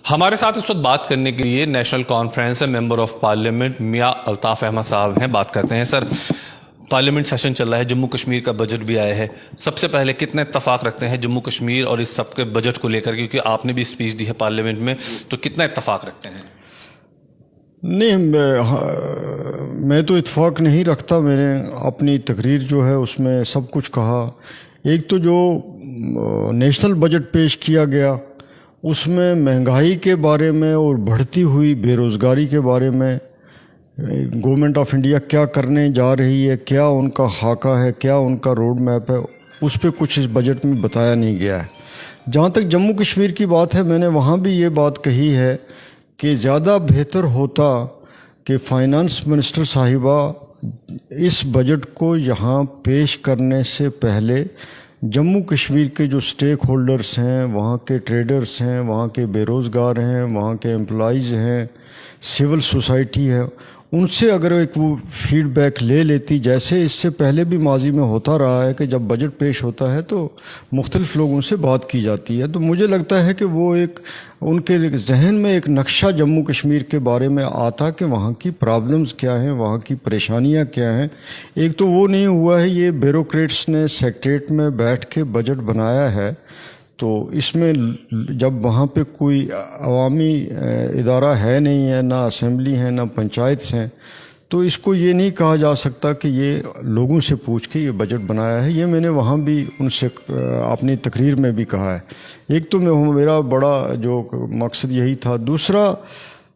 ہمارے ساتھ اس وقت بات کرنے کے لیے national conference member of parliament میاں الطاف احمد صاحب ہیں. بات کرتے ہیں. سر، پارلیمنٹ سیشن چل رہا ہے، جموں کشمیر کا بجٹ بھی آیا ہے. سب سے پہلے کتنا اتفاق رکھتے ہیں جموں کشمیر اور اس سب کے بجٹ کو لے کر، کیونکہ آپ نے بھی اسپیچ دی ہے پارلیمنٹ میں، تو کتنا اتفاق رکھتے ہیں؟ نہیں، میں تو اتفاق نہیں رکھتا. میں نے اپنی تقریر جو ہے اس میں سب کچھ کہا. ایک تو جو نیشنل بجٹ پیش کیا گیا اس میں مہنگائی کے بارے میں اور بڑھتی ہوئی بے روزگاری کے بارے میں گورنمنٹ آف انڈیا کیا کرنے جا رہی ہے، کیا ان کا خاکہ ہے، کیا ان کا روڈ میپ ہے، اس پہ کچھ اس بجٹ میں بتایا نہیں گیا ہے. جہاں تک جموں کشمیر کی بات ہے، میں نے وہاں بھی یہ بات کہی ہے کہ زیادہ بہتر ہوتا کہ فائنانس منسٹر صاحبہ اس بجٹ کو یہاں پیش کرنے سے پہلے جموں کشمیر کے جو سٹیک ہولڈرز ہیں، وہاں کے ٹریڈرز ہیں، وہاں کے بے روزگار ہیں، وہاں کے امپلائیز ہیں، سول سوسائٹی ہے، ان سے اگر ایک وہ فیڈ بیک لے لیتی، جیسے اس سے پہلے بھی ماضی میں ہوتا رہا ہے کہ جب بجٹ پیش ہوتا ہے تو مختلف لوگوں سے بات کی جاتی ہے. تو مجھے لگتا ہے کہ وہ ایک ان کے ذہن میں ایک نقشہ جموں کشمیر کے بارے میں آتا کہ وہاں کی پرابلمز کیا ہیں، وہاں کی پریشانیاں کیا ہیں. ایک تو وہ نہیں ہوا ہے، یہ بیوروکریٹس نے سیکریٹریٹ میں بیٹھ کے بجٹ بنایا ہے. تو اس میں جب وہاں پہ کوئی عوامی ادارہ ہے نہیں ہے، نہ اسمبلی ہیں، نہ پنچایتس ہیں، تو اس کو یہ نہیں کہا جا سکتا کہ یہ لوگوں سے پوچھ کے یہ بجٹ بنایا ہے. یہ میں نے وہاں بھی ان سے اپنی تقریر میں بھی کہا ہے. ایک تو میرا بڑا جو مقصد یہی تھا. دوسرا،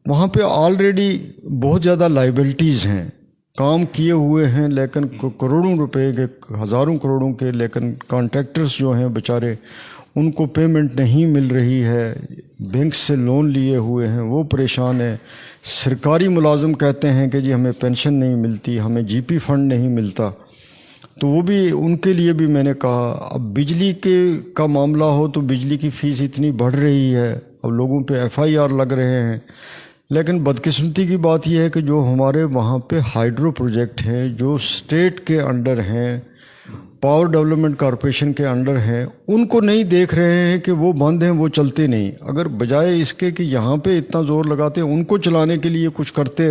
وہاں پہ آلریڈی بہت زیادہ لائبلٹیز ہیں، کام کیے ہوئے ہیں لیکن کروڑوں روپے کے، ہزاروں کروڑوں کے، لیکن کانٹریکٹرز جو ہیں بیچارے ان کو پیمنٹ نہیں مل رہی ہے. بینک سے لون لیے ہوئے ہیں، وہ پریشان ہیں. سرکاری ملازم کہتے ہیں کہ جی ہمیں پینشن نہیں ملتی، ہمیں جی پی فنڈ نہیں ملتا. تو وہ بھی ان کے لیے بھی میں نے کہا. اب بجلی کا معاملہ ہو تو بجلی کی فیس اتنی بڑھ رہی ہے، اب لوگوں پہ ایف آئی آر لگ رہے ہیں. لیکن بدقسمتی کی بات یہ ہے کہ جو ہمارے وہاں پہ ہائیڈرو پروجیکٹ ہیں جو اسٹیٹ کے انڈر ہیں، پاور ڈیولپمنٹ کارپوریشن کے انڈر ہیں، ان کو نہیں دیکھ رہے ہیں کہ وہ بند ہیں، وہ چلتے نہیں. اگر بجائے اس کے کہ یہاں پہ اتنا زور لگاتے ان کو چلانے کے لیے کچھ کرتے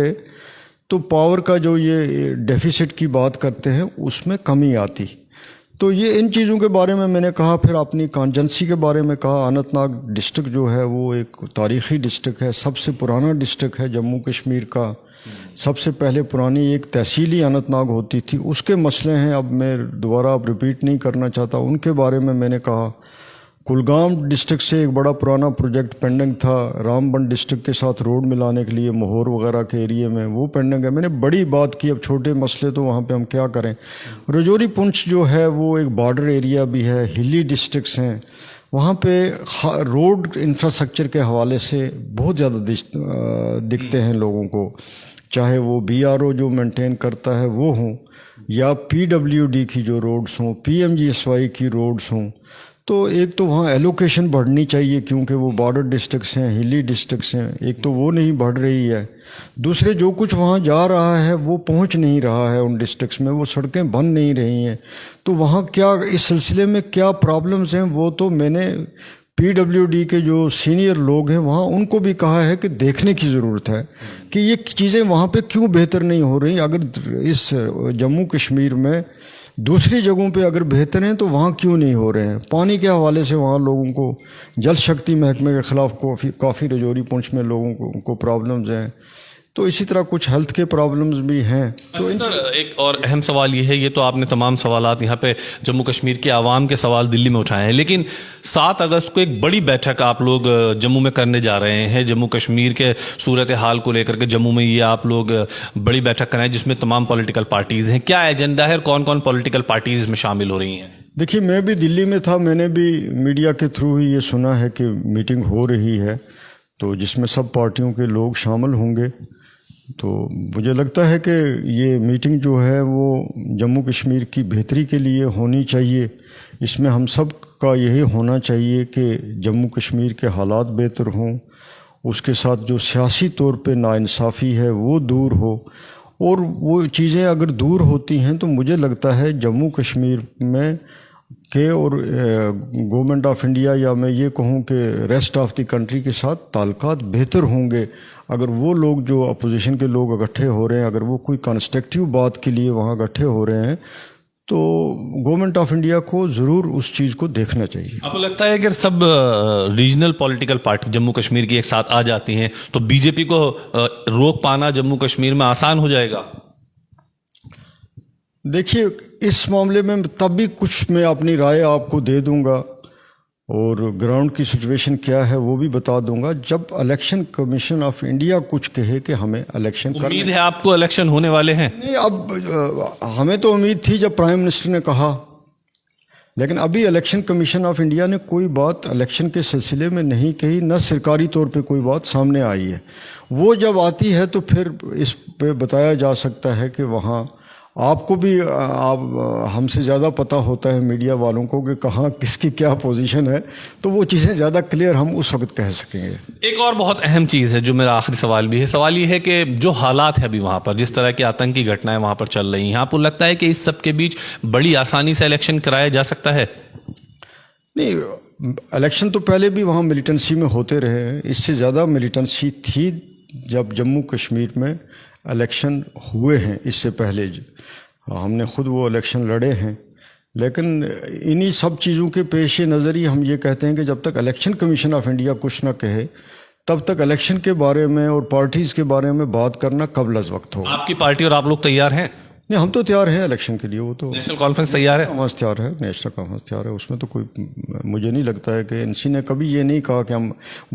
تو پاور کا جو یہ ڈیفیسٹ کی بات کرتے ہیں اس میں کمی آتی. تو یہ ان چیزوں کے بارے میں نے کہا. پھر اپنی کانجنسی کے بارے میں کہا. اننت ناگ ڈسٹرکٹ جو ہے وہ ایک تاریخی ڈسٹرکٹ ہے، سب سے پرانا ڈسٹرکٹ ہے جموں کشمیر کا. سب سے پہلے پرانی ایک تحصیلی اننت ناگ ہوتی تھی، اس کے مسئلے ہیں. اب میں دوبارہ ریپیٹ نہیں کرنا چاہتا. ان کے بارے میں نے کہا. کلگام ڈسٹرکٹ سے ایک بڑا پرانا پروجیکٹ پینڈنگ تھا رام بن ڈسٹرکٹ کے ساتھ روڈ ملانے کے لیے مہور وغیرہ کے ایریے میں، وہ پینڈنگ ہے. میں نے بڑی بات کی. اب چھوٹے مسئلے تو وہاں پہ ہم کیا کریں. رجوری پونچھ جو ہے وہ ایک بارڈر ایریا بھی ہے، ہلی ڈسٹرکٹس ہیں، وہاں پہ روڈ انفراسٹرکچر کے حوالے سے بہت زیادہ دکھتے ہیں لوگوں کو، چاہے وہ بی آر او جو مینٹین کرتا ہے وہ ہوں، یا پی ڈبلیو ڈی کی جو روڈز ہوں، P M G S Y کی روڈز ہوں. تو ایک تو وہاں ایلوکیشن بڑھنی چاہیے کیونکہ وہ بارڈر ڈسٹرکٹس ہیں، ہلی ڈسٹرکٹس ہیں. ایک تو وہ نہیں بڑھ رہی ہے. دوسرے، جو کچھ وہاں جا رہا ہے وہ پہنچ نہیں رہا ہے ان ڈسٹرکٹس میں، وہ سڑکیں بن نہیں رہی ہیں. تو وہاں کیا اس سلسلے میں کیا پرابلمز ہیں، وہ تو میں نے پی ڈبلیو ڈی کے جو سینئر لوگ ہیں وہاں ان کو بھی کہا ہے کہ دیکھنے کی ضرورت ہے کہ یہ چیزیں وہاں پہ کیوں بہتر نہیں ہو رہی. اگر اس جموں کشمیر میں دوسری جگہوں پہ اگر بہتر ہیں تو وہاں کیوں نہیں ہو رہے ہیں. پانی کے حوالے سے وہاں لوگوں کو جل شکتی محکمے کے خلاف کافی رجوری پونچھ میں لوگوں کو پرابلمز ہیں. تو اسی طرح کچھ ہیلتھ کے پرابلمز بھی ہیں. تو سر، ایک اور اہم سوال یہ ہے، یہ تو آپ نے تمام سوالات یہاں پہ جموں کشمیر کے عوام کے سوال دلی میں اٹھائے ہیں، لیکن 7 اگست کو ایک بڑی بیٹھک آپ لوگ جموں میں کرنے جا رہے ہیں. جموں کشمیر کے صورتحال کو لے کر کے جموں میں یہ آپ لوگ بڑی بیٹھک کریں جس میں تمام پولیٹیکل پارٹیز ہیں. کیا ایجنڈا ہے اور کون کون پولیٹیکل پارٹیز اس میں شامل ہو رہی ہیں؟ دیکھیے، میں بھی دلی میں تھا. میں نے بھی میڈیا کے تھرو ہی یہ سنا ہے کہ میٹنگ ہو رہی ہے، تو جس میں سب پارٹیوں کے لوگ شامل ہوں گے. تو مجھے لگتا ہے کہ یہ میٹنگ جو ہے وہ جموں کشمیر کی بہتری کے لیے ہونی چاہیے. اس میں ہم سب کا یہی ہونا چاہیے کہ جموں کشمیر کے حالات بہتر ہوں، اس کے ساتھ جو سیاسی طور پہ ناانصافی ہے وہ دور ہو. اور وہ چیزیں اگر دور ہوتی ہیں تو مجھے لگتا ہے جموں کشمیر میں کے اور گورنمنٹ آف انڈیا یا میں یہ کہوں کہ ریسٹ آف دی کنٹری کے ساتھ تعلقات بہتر ہوں گے اگر وہ لوگ جو اپوزیشن کے لوگ اکٹھے ہو رہے ہیں، اگر وہ کوئی کنسٹرکٹیو بات کے لیے وہاں اکٹھے ہو رہے ہیں تو گورنمنٹ آف انڈیا کو ضرور اس چیز کو دیکھنا چاہیے۔ آپ کو لگتا ہے کہ سب regional political party Jammu Kashmir کی ایک ساتھ آ جاتی ہیں تو بی جے پی کو روک پانا جموں کشمیر میں آسان ہو جائے گا؟ دیکھیے اس معاملے میں تب بھی کچھ میں اپنی رائے آپ کو دے دوں گا اور گراؤنڈ کی سچویشن کیا ہے وہ بھی بتا دوں گا جب الیکشن کمیشن آف انڈیا کچھ کہے کہ ہمیں الیکشن امید ہے آپ کو الیکشن ہونے والے ہیں؟ نہیں، اب ہمیں تو امید تھی جب پرائم منسٹر نے کہا، لیکن ابھی الیکشن کمیشن آف انڈیا نے کوئی بات الیکشن کے سلسلے میں نہیں کہی، نہ سرکاری طور پہ کوئی بات سامنے آئی ہے۔ وہ جب آتی ہے تو پھر اس پہ بتایا جا سکتا ہے کہ وہاں آپ کو بھی آپ ہم سے زیادہ پتہ ہوتا ہے میڈیا والوں کو کہ کہاں کس کی کیا پوزیشن ہے، تو وہ چیزیں زیادہ کلیئر ہم اس وقت کہہ سکیں گے۔ ایک اور بہت اہم چیز ہے جو میرا آخری سوال بھی ہے، سوال یہ ہے کہ جو حالات ہے ابھی وہاں پر، جس طرح کی آتنکی گھٹنائیں وہاں پر چل رہی ہیں، آپ کو لگتا ہے کہ اس سب کے بیچ بڑی آسانی سے الیکشن کرایا جا سکتا ہے؟ نہیں، الیکشن تو پہلے بھی وہاں ملیٹنسی میں ہوتے رہے ہیں، اس سے زیادہ ملیٹنسی تھی جب جموں کشمیر میں الیکشن ہوئے ہیں۔ اس سے پہلے ہم نے خود وہ الیکشن لڑے ہیں، لیکن انہی سب چیزوں کے پیش نظر ہی ہم یہ کہتے ہیں کہ جب تک الیکشن کمیشن آف انڈیا کچھ نہ کہے تب تک الیکشن کے بارے میں اور پارٹیز کے بارے میں بات کرنا قبل از وقت ہوگا۔ آپ کی پارٹی اور آپ لوگ تیار ہیں؟ نہیں، ہم تو تیار ہیں الیکشن کے لیے، وہ تو نیشنل کانفرنس تیار ہے؟ کانفرنس تیار ہے، نیشنل کانفرنس تیار ہے، اس میں تو کوئی مجھے نہیں لگتا ہے کہ این سی نے کبھی یہ نہیں کہا کہ ہم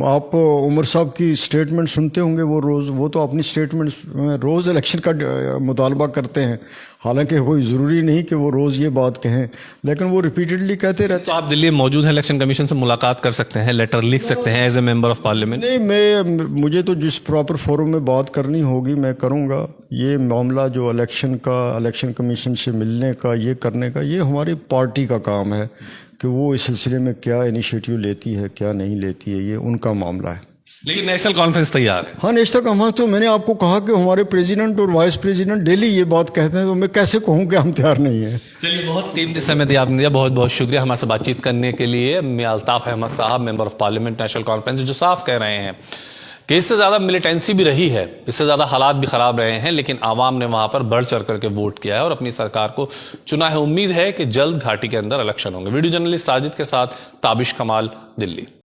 آپ عمر صاحب کی اسٹیٹمنٹ سنتے ہوں گے، وہ تو اپنی اسٹیٹمنٹ میں روز الیکشن کا مطالبہ کرتے ہیں، حالانکہ کوئی ضروری نہیں کہ وہ روز یہ بات کہیں، لیکن وہ ریپیٹڈلی کہتے رہتے ہیں۔ تو آپ دلی میں موجود ہیں، الیکشن کمیشن سے ملاقات کر سکتے ہیں، لیٹر لکھ سکتے ہیں as a member of parliament? نہیں، مجھے تو جس پراپر فورم میں بات کرنی ہوگی میں کروں گا۔ یہ معاملہ جو الیکشن کمیشن سے ملنے کا، یہ کرنے کا، یہ ہماری پارٹی کا کام ہے کہ وہ اس سلسلے میں کیا انیشیٹو لیتی ہے کیا نہیں لیتی ہے، یہ ان کا معاملہ ہے۔ لیکن نیشنل کانفرنس تیار ہے؟ ہاں، نیشنل کانفرنس تو میں نے آپ کو کہا کہ ہمارے پریزیڈنٹ اور وائس پریزیڈنٹ ڈیلی یہ بات کہتے ہیں، تو میں کیسے کہوں کہ ہم تیار نہیں ہیں۔ چلیے، بہت قیمتی سمے دیا آپ نے، بہت بہت شکریہ ہمارے سے بات چیت کرنے کے لیے۔ میاں الطاف احمد صاحب، member of parliament national conference, جو صاف کہہ رہے ہیں کہ اس سے زیادہ ملیٹنسی بھی رہی ہے، اس سے زیادہ حالات بھی خراب رہے ہیں، لیکن عوام نے وہاں پر بڑھ چڑھ کر کے ووٹ کیا ہے اور اپنی سرکار کو چنا ہے۔ امید ہے کہ جلد گھاٹی کے اندر الیکشن ہوں گے۔ ویڈیو جرنلسٹ ساجد کے ساتھ تابش کمال، دلی۔